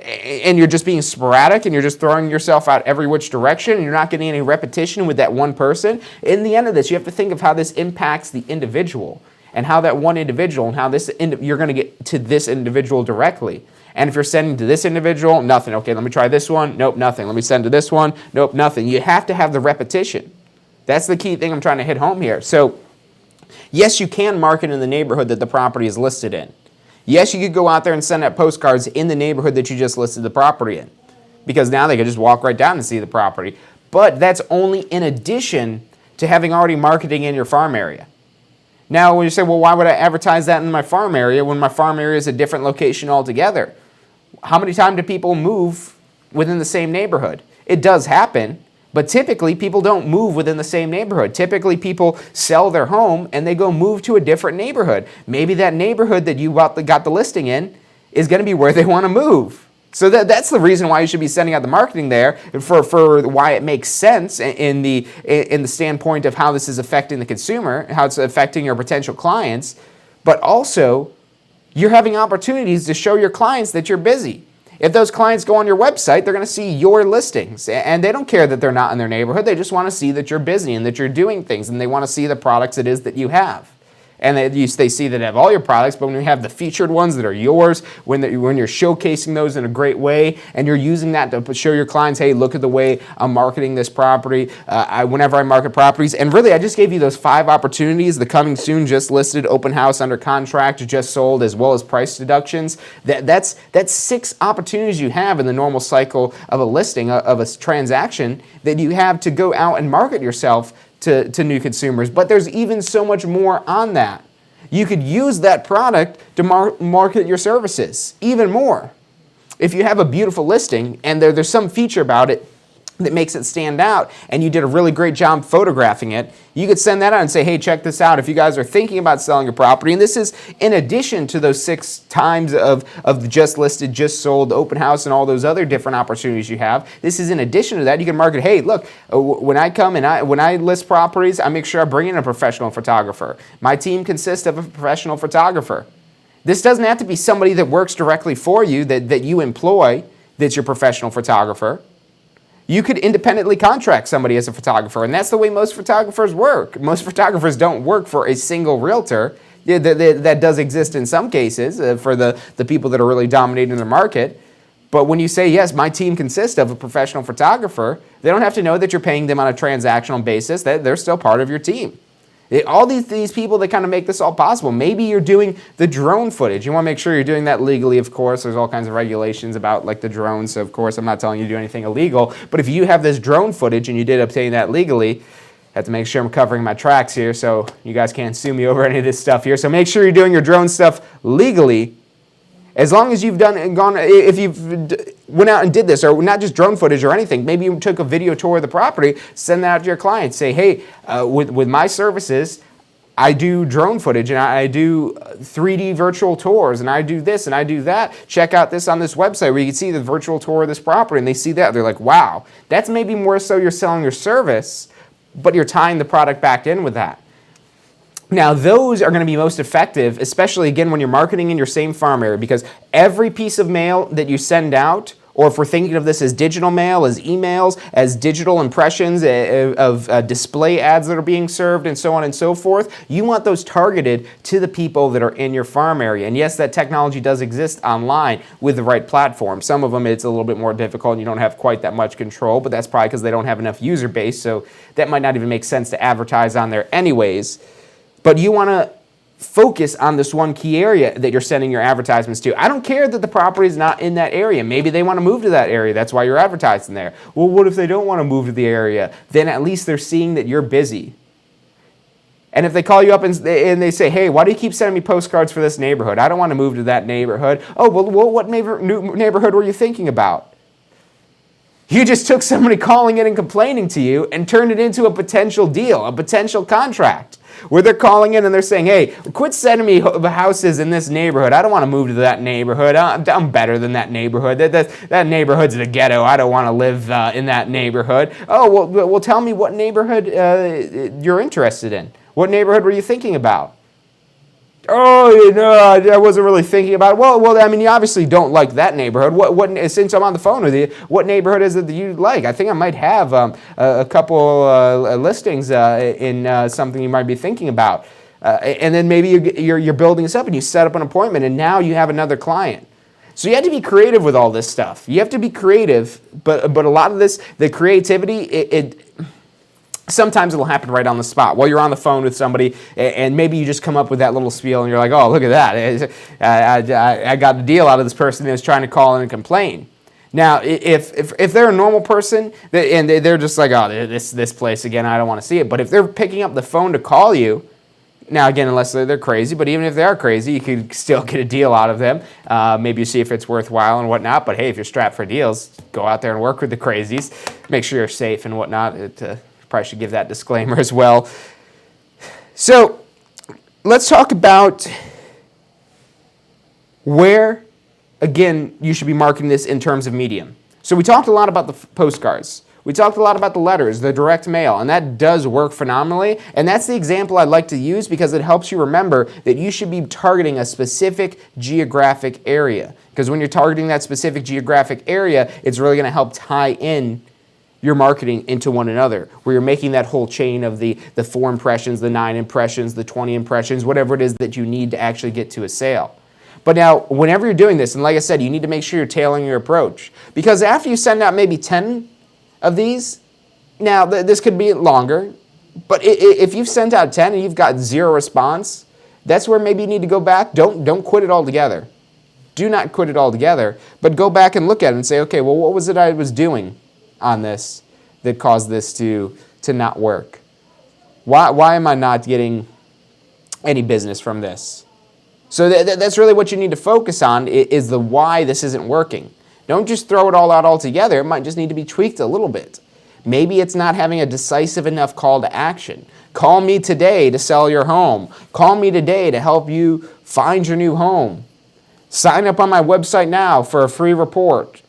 and you're just being sporadic and you're just throwing yourself out every which direction and you're not getting any repetition with that one person, in the end of this, you have to think of how this impacts the individual and how that one individual and how you're going to get to this individual directly. And if you're sending to this individual, nothing. Okay, let me try this one. Nope, nothing. Let me send to this one. Nope, nothing. You have to have the repetition. That's the key thing I'm trying to hit home here. So yes, you can market in the neighborhood that the property is listed in. Yes, you could go out there and send out postcards in the neighborhood that you just listed the property in, because now they can just walk right down and see the property. But that's only in addition to having already marketing in your farm area. Now, when you say, well, why would I advertise that in my farm area when my farm area is a different location altogether? How many times do people move within the same neighborhood? It does happen. But typically, people don't move within the same neighborhood. Typically, people sell their home and they go move to a different neighborhood. Maybe that neighborhood that you got the listing in is going to be where they want to move. So that's the reason why you should be sending out the marketing there, for why it makes sense in the standpoint of how this is affecting the consumer, how it's affecting your potential clients. But also, you're having opportunities to show your clients that you're busy. If those clients go on your website, they're going to see your listings, and they don't care that they're not in their neighborhood. They just want to see that you're busy and that you're doing things, and they want to see the products it is that you have. and they see that have all your products, but when you have the featured ones that are yours, when you're showcasing those in a great way, and you're using that to show your clients, hey, look at the way I'm marketing this property, whenever I market properties. And really, I just gave you those 5 opportunities, the coming soon, just listed, open house, under contract, just sold, as well as price deductions. That's 6 opportunities you have in the normal cycle of a listing, of a transaction, that you have to go out and market yourself to new consumers. But there's even so much more on that. You could use that product to market your services even more. If you have a beautiful listing and there's some feature about it that makes it stand out, and you did a really great job photographing it, you could send that out and say, hey, check this out. If you guys are thinking about selling a property, and this is in addition to those 6 times of the just listed, just sold, open house, and all those other different opportunities you have. This is in addition to that. You can market, hey, look, when I come and when I list properties, I make sure I bring in a professional photographer. My team consists of a professional photographer. This doesn't have to be somebody that works directly for you, that you employ, that's your professional photographer. You could independently contract somebody as a photographer, and that's the way most photographers work. Most photographers don't work for a single realtor. Yeah, that does exist in some cases for the people that are really dominating the market. But when you say, yes, my team consists of a professional photographer, they don't have to know that you're paying them on a transactional basis. They're still part of your team. All these people that kind of make this all possible. Maybe you're doing the drone footage. You want to make sure you're doing that legally, of course. There's all kinds of regulations about like the drones. So, of course, I'm not telling you to do anything illegal. But if you have this drone footage and you did obtain that legally, I have to make sure I'm covering my tracks here so you guys can't sue me over any of this stuff here. So make sure you're doing your drone stuff legally. As long as you've done and gone, if you've went out and did this, or not just drone footage or anything, maybe you took a video tour of the property, send that out to your clients. Say, hey, with my services, I do drone footage, and I do 3D virtual tours, and I do this, and I do that. Check out this on this website where you can see the virtual tour of this property, and they see that. They're like, wow, that's maybe more so you're selling your service, but you're tying the product back in with that. Now, those are going to be most effective, especially, again, when you're marketing in your same farm area, because every piece of mail that you send out, or if we're thinking of this as digital mail, as emails, as digital impressions of display ads that are being served, and so on and so forth, you want those targeted to the people that are in your farm area. And yes, that technology does exist online with the right platform. Some of them it's a little bit more difficult and you don't have quite that much control, but that's probably because they don't have enough user base, so that might not even make sense to advertise on there anyways. But you want to focus on this one key area that you're sending your advertisements to. I don't care that the property is not in that area. Maybe they want to move to that area. That's why you're advertising there. Well, what if they don't want to move to the area? Then at least they're seeing that you're busy. And if they call you up and they say, hey, why do you keep sending me postcards for this neighborhood? I don't want to move to that neighborhood. Oh, well what neighborhood were you thinking about? You just took somebody calling in and complaining to you and turned it into a potential deal, a potential contract, where they're calling in and they're saying, hey, quit sending me houses in this neighborhood. I don't want to move to that neighborhood. I'm better than that neighborhood. That neighborhood's the ghetto. I don't want to live in that neighborhood. Oh, well, tell me what neighborhood you're interested in. What neighborhood were you thinking about? Oh, I wasn't really thinking about it. Well, I mean, you obviously don't like that neighborhood. What? Since I'm on the phone with you, what neighborhood is it that you like? I think I might have a couple listings in something you might be thinking about. And then maybe you're building this up and you set up an appointment and now you have another client. So you have to be creative with all this stuff. You have to be creative, but a lot of this, the creativity, sometimes it'll happen right on the spot while you're on the phone with somebody, and maybe you just come up with that little spiel and you're like, oh, look at that. I got the deal out of this person that was trying to call in and complain. Now, if they're a normal person and they're just like, oh, this place again, I don't want to see it. But if they're picking up the phone to call you, now again, unless they're crazy, but even if they are crazy, you could still get a deal out of them. Maybe you see if it's worthwhile and whatnot. But hey, if you're strapped for deals, go out there and work with the crazies. Make sure you're safe and whatnot. Probably should give that disclaimer as well. So let's talk about where, again, you should be marketing this in terms of medium. So we talked a lot about the postcards. We talked a lot about the letters, the direct mail, and that does work phenomenally. And that's the example I'd like to use because it helps you remember that you should be targeting a specific geographic area. Because when you're targeting that specific geographic area, it's really going to help tie in your marketing into one another, where you're making that whole chain of the 4 impressions, the 9 impressions, the 20 impressions, whatever it is that you need to actually get to a sale. But now, whenever you're doing this, and like I said, you need to make sure you're tailoring your approach. Because after you send out maybe 10 of these, now this could be longer, but if you've sent out 10 and you've got 0 response, that's where maybe you need to go back. Don't quit it altogether. Do not quit it altogether, but go back and look at it and say, okay, well, what was it I was doing on this that caused this to not work? Why am I not getting any business from this? So that's really what you need to focus on, is the why this isn't working. Don't just throw it all out altogether. It might just need to be tweaked a little bit. Maybe it's not having a decisive enough call to action. Call me today to sell your home. Call me today to help you find your new home. Sign up on my website now for a free report.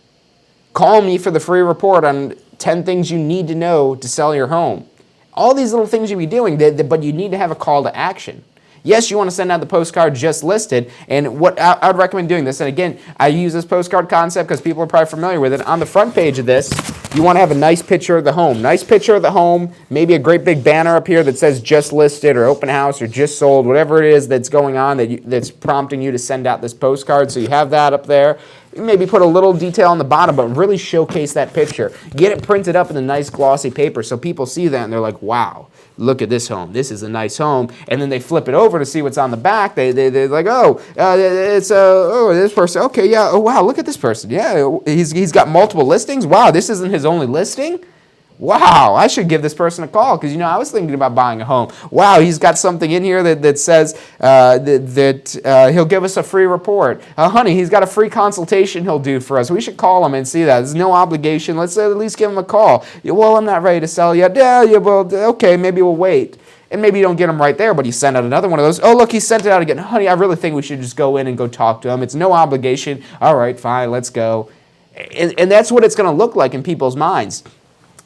Call me for the free report on 10 things you need to know to sell your home. All these little things you'll be doing, but you need to have a call to action. Yes, you want to send out the postcard just listed, and what I would recommend doing this, and again, I use this postcard concept because people are probably familiar with it. On the front page of this, you want to have a nice picture of the home. Nice picture of the home, maybe a great big banner up here that says just listed or open house or just sold, whatever it is that's going on that's prompting you to send out this postcard. So you have that up there. Maybe put a little detail on the bottom, but really showcase that picture. Get it printed up in a nice glossy paper so people see that and they're like, wow, look at this home. This is a nice home. And then they flip it over to see what's on the back. They're like, this person. Okay, yeah. Oh, wow, look at this person. Yeah, he's got multiple listings. Wow, this isn't his only listing. Wow, I should give this person a call because, I was thinking about buying a home. Wow, he's got something in here that says that he'll give us a free report. Honey, he's got a free consultation he'll do for us. We should call him and see that. There's no obligation. Let's at least give him a call. Well, I'm not ready to sell yet. Yeah, well, okay, maybe we'll wait. And maybe you don't get him right there, but you send out another one of those. Oh, look, he sent it out again. Honey, I really think we should just go in and go talk to him. It's no obligation. All right, fine, let's go. And that's what it's going to look like in people's minds.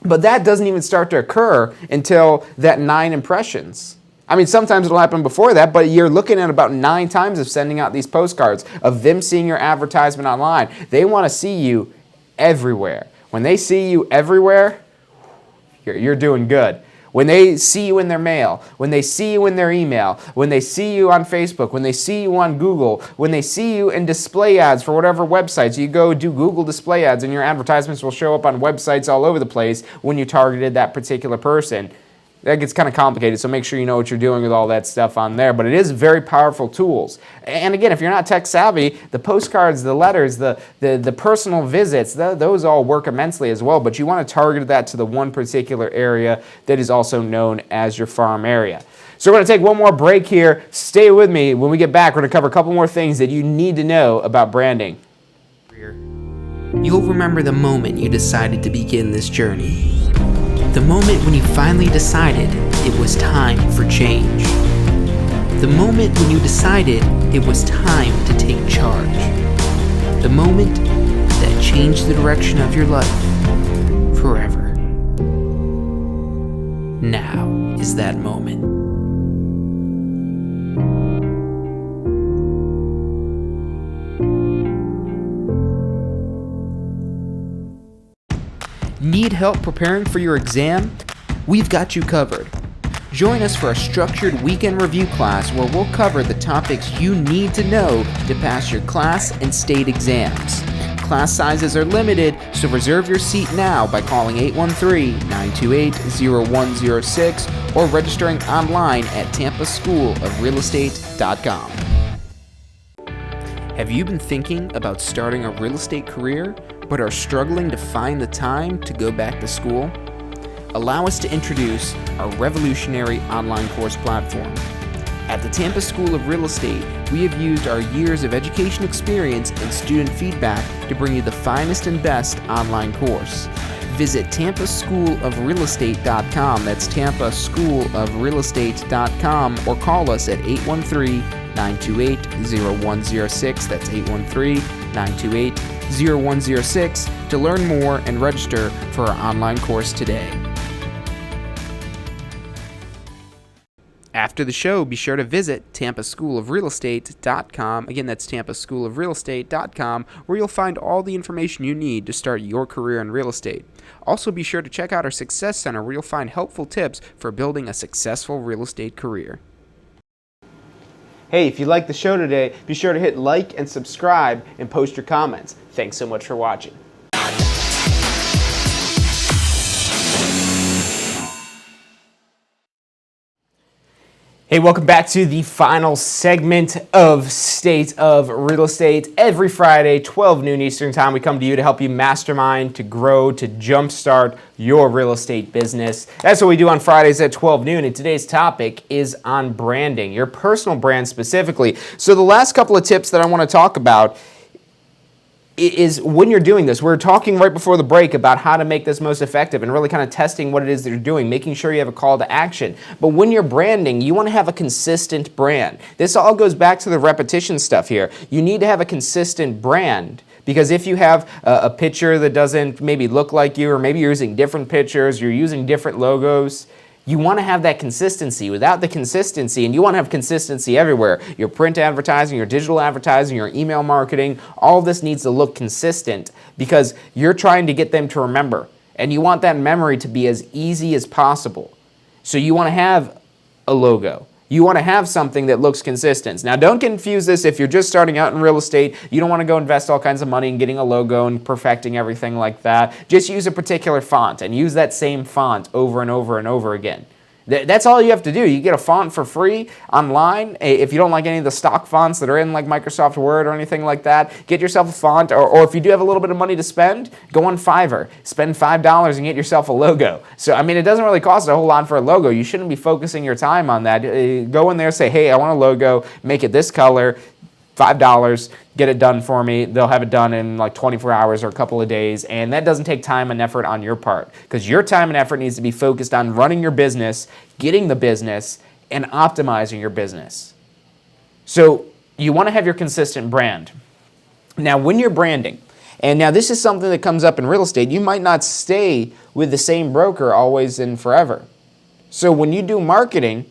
But that doesn't even start to occur until that 9 impressions. I mean, sometimes it'll happen before that, but you're looking at about 9 times of sending out these postcards, of them seeing your advertisement online. They want to see you everywhere. When they see you everywhere, you're doing good. When they see you in their mail, when they see you in their email, when they see you on Facebook, when they see you on Google, when they see you in display ads for whatever websites, you go do Google display ads and your advertisements will show up on websites all over the place when you targeted that particular person. That gets kind of complicated, so make sure you know what you're doing with all that stuff on there. But it is very powerful tools. And again, if you're not tech savvy, the postcards, the letters, the personal visits, those all work immensely as well. But you want to target that to the one particular area that is also known as your farm area. So we're going to take one more break here. Stay with me. When we get back, we're going to cover a couple more things that you need to know about branding. You'll remember the moment you decided to begin this journey. The moment when you finally decided it was time for change. The moment when you decided it was time to take charge. The moment that changed the direction of your life forever. Now is that moment. Need help preparing for your exam? We've got you covered. Join us for a structured weekend review class where we'll cover the topics you need to know to pass your class and state exams. Class sizes are limited, so reserve your seat now by calling 813-928-0106 or registering online at tampaschoolofrealestate.com. Have you been thinking about starting a real estate career, but are struggling to find the time to go back to school? Allow us to introduce our revolutionary online course platform. At the Tampa School of Real Estate, we have used our years of education experience and student feedback to bring you the finest and best online course. Visit tampaschoolofrealestate.com. That's tampaschoolofrealestate.com, or call us at 813-928-0106. That's 813-928-0106 to learn more and register for our online course today. After the show, be sure to visit tampaschoolofrealestate.com. Again, that's tampaschoolofrealestate.com, where you'll find all the information you need to start your career in real estate. Also, be sure to check out our Success Center, where you'll find helpful tips for building a successful real estate career. Hey, if you liked the show today, be sure to hit like and subscribe and post your comments. Thanks so much for watching. Hey, welcome back to the final segment of State of Real Estate. Every Friday, 12 noon Eastern Time, we come to you to help you mastermind, to grow, to jumpstart your real estate business. That's what we do on Fridays at 12 noon, and today's topic is on branding, your personal brand specifically. So the last couple of tips that I want to talk about is when you're doing this. We're talking right before the break about how to make this most effective and really kind of testing what it is that you're doing, making sure you have a call to action. But when you're branding, you want to have a consistent brand. This all goes back to the repetition stuff here. You need to have a consistent brand, because if you have a picture that doesn't maybe look like you, or maybe you're using different pictures, you're using different logos, you want to have that consistency. Without the consistency, and you want to have consistency everywhere, your print advertising, your digital advertising, your email marketing, all of this needs to look consistent, because you're trying to get them to remember. And you want that memory to be as easy as possible. So you want to have a logo. You want to have something that looks consistent. Now, don't confuse this if you're just starting out in real estate. You don't want to go invest all kinds of money in getting a logo and perfecting everything like that. Just use a particular font and use that same font over and over and over again. That's all you have to do. You get a font for free online. If you don't like any of the stock fonts that are in like Microsoft Word or anything like that, get yourself a font. Or if you do have a little bit of money to spend, go on Fiverr. Spend $5 and get yourself a logo. So, I mean, it doesn't really cost a whole lot for a logo. You shouldn't be focusing your time on that. Go in there, say, hey, I want a logo, make it this color, $5, get it done for me. They'll have it done in like 24 hours or a couple of days, and that doesn't take time and effort on your part, because your time and effort needs to be focused on running your business, getting the business, and optimizing your business. So you want to have your consistent brand. Now, when you're branding, and now this is something that comes up in real estate, you might not stay with the same broker always and forever. So when you do marketing,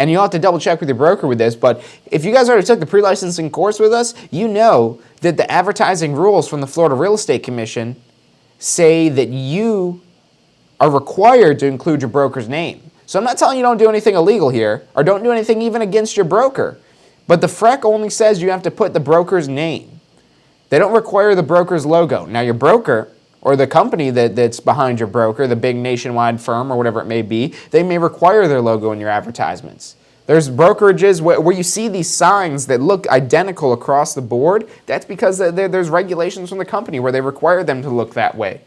and you'll have to double check with your broker with this, but if you guys already took the pre-licensing course with us, you know that the advertising rules from the Florida Real Estate Commission say that you are required to include your broker's name. So I'm not telling you don't do anything illegal here, or don't do anything even against your broker, but the FREC only says you have to put the broker's name. They don't require the broker's logo. Now, your broker, or the company that's behind your broker, the big nationwide firm or whatever it may be, they may require their logo in your advertisements. There's brokerages where you see these signs that look identical across the board. That's because there's regulations from the company where they require them to look that way.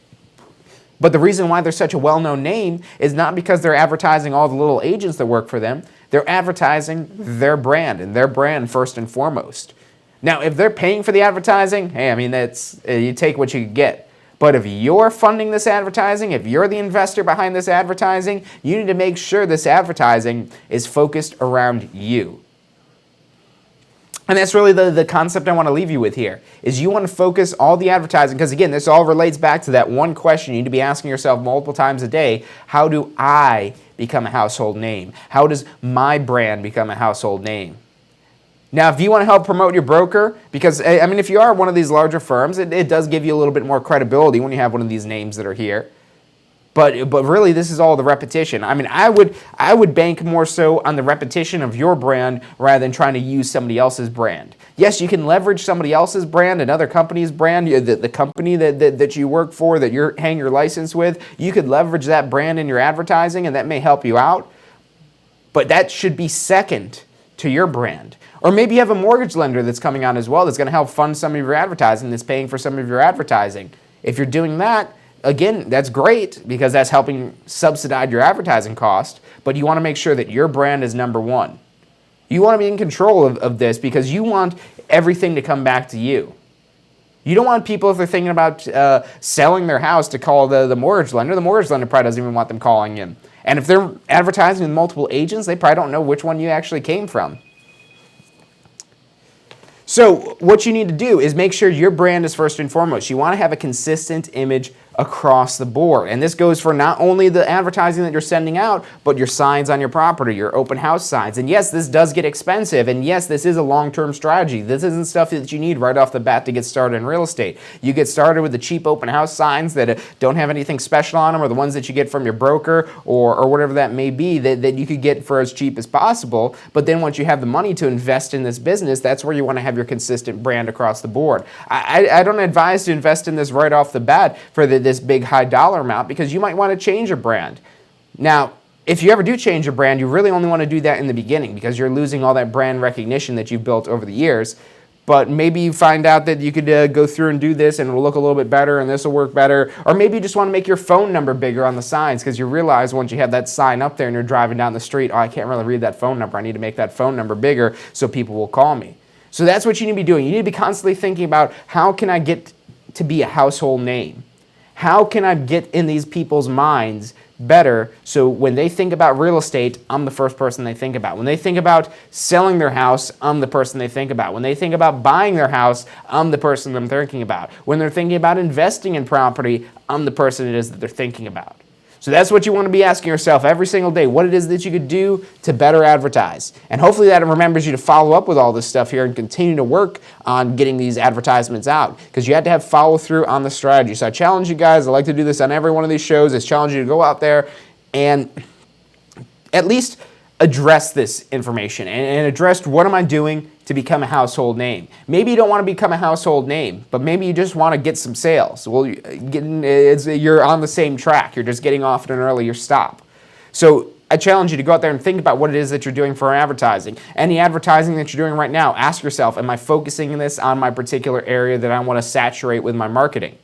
But the reason why they're such a well-known name is not because they're advertising all the little agents that work for them. They're advertising their brand, and their brand first and foremost. Now, if they're paying for the advertising, hey, I mean, that's you take what you get. But if you're funding this advertising, if you're the investor behind this advertising, you need to make sure this advertising is focused around you. And that's really the concept I want to leave you with here, is you want to focus all the advertising, because again, this all relates back to that one question you need to be asking yourself multiple times a day: how do I become a household name? How does my brand become a household name? Now, if you want to help promote your broker, because, I mean, if you are one of these larger firms, it does give you a little bit more credibility when you have one of these names that are here. But really, this is all the repetition. I mean, I would bank more so on the repetition of your brand rather than trying to use somebody else's brand. Yes, you can leverage somebody else's brand, another company's brand, the company that you work for, that you hang your license with. You could leverage that brand in your advertising, and that may help you out. But that should be second to your brand. Or maybe you have a mortgage lender that's coming on as well that's going to help fund some of your advertising, that's paying for some of your advertising. If you're doing that, again, that's great, because that's helping subsidize your advertising cost, but you want to make sure that your brand is number one. You want to be in control of this, because you want everything to come back to you. You don't want people, if they're thinking about selling their house, to call the mortgage lender. The mortgage lender probably doesn't even want them calling you. And if they're advertising with multiple agents, they probably don't know which one you actually came from. So what you need to do is make sure your brand is first and foremost. You want to have a consistent image across the board. And this goes for not only the advertising that you're sending out, but your signs on your property, your open house signs. And yes, this does get expensive. And yes, this is a long-term strategy. This isn't stuff that you need right off the bat to get started in real estate. You get started with the cheap open house signs that don't have anything special on them, or the ones that you get from your broker or whatever that may be that you could get for as cheap as possible. But then once you have the money to invest in this business, that's where you want to have your consistent brand across the board. I don't advise to invest in this right off the bat for this big high dollar amount, because you might want to change your brand. Now, if you ever do change your brand, you really only want to do that in the beginning, because you're losing all that brand recognition that you've built over the years. But maybe you find out that you could go through and do this and it'll look a little bit better and this will work better. Or maybe you just want to make your phone number bigger on the signs, because you realize once you have that sign up there and you're driving down the street, oh, I can't really read that phone number. I need to make that phone number bigger so people will call me. So that's what you need to be doing. You need to be constantly thinking about, how can I get to be a household name? How can I get in these people's minds better so when they think about real estate, I'm the first person they think about. When they think about selling their house, I'm the person they think about. When they think about buying their house, I'm the person they're thinking about. When they're thinking about investing in property, I'm the person it is that they're thinking about. So that's what you want to be asking yourself every single day, what it is that you could do to better advertise. And hopefully that remembers you to follow up with all this stuff here and continue to work on getting these advertisements out, because you had to have follow through on the strategy. So I challenge you guys, I like to do this on every one of these shows, is challenge you to go out there and at least address this information and address, what am I doing to become a household name? Maybe you don't want to become a household name, but maybe you just want to get some sales. Well, you're on the same track. You're just getting off at an earlier stop. So I challenge you to go out there and think about what it is that you're doing for advertising. Any advertising that you're doing right now, ask yourself, am I focusing this on my particular area that I want to saturate with my marketing?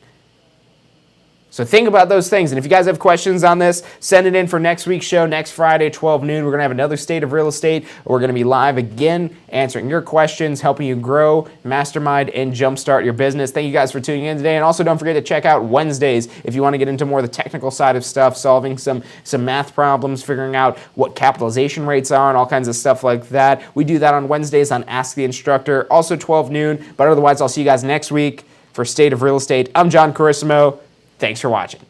So think about those things. And if you guys have questions on this, send it in for next week's show, next Friday, 12 noon. We're going to have another State of Real Estate. We're going to be live again, answering your questions, helping you grow, mastermind, and jumpstart your business. Thank you guys for tuning in today. And also don't forget to check out Wednesdays if you want to get into more of the technical side of stuff, solving some math problems, figuring out what capitalization rates are and all kinds of stuff like that. We do that on Wednesdays on Ask the Instructor, also 12 noon. But otherwise, I'll see you guys next week for State of Real Estate. I'm John Carissimo. Thanks for watching.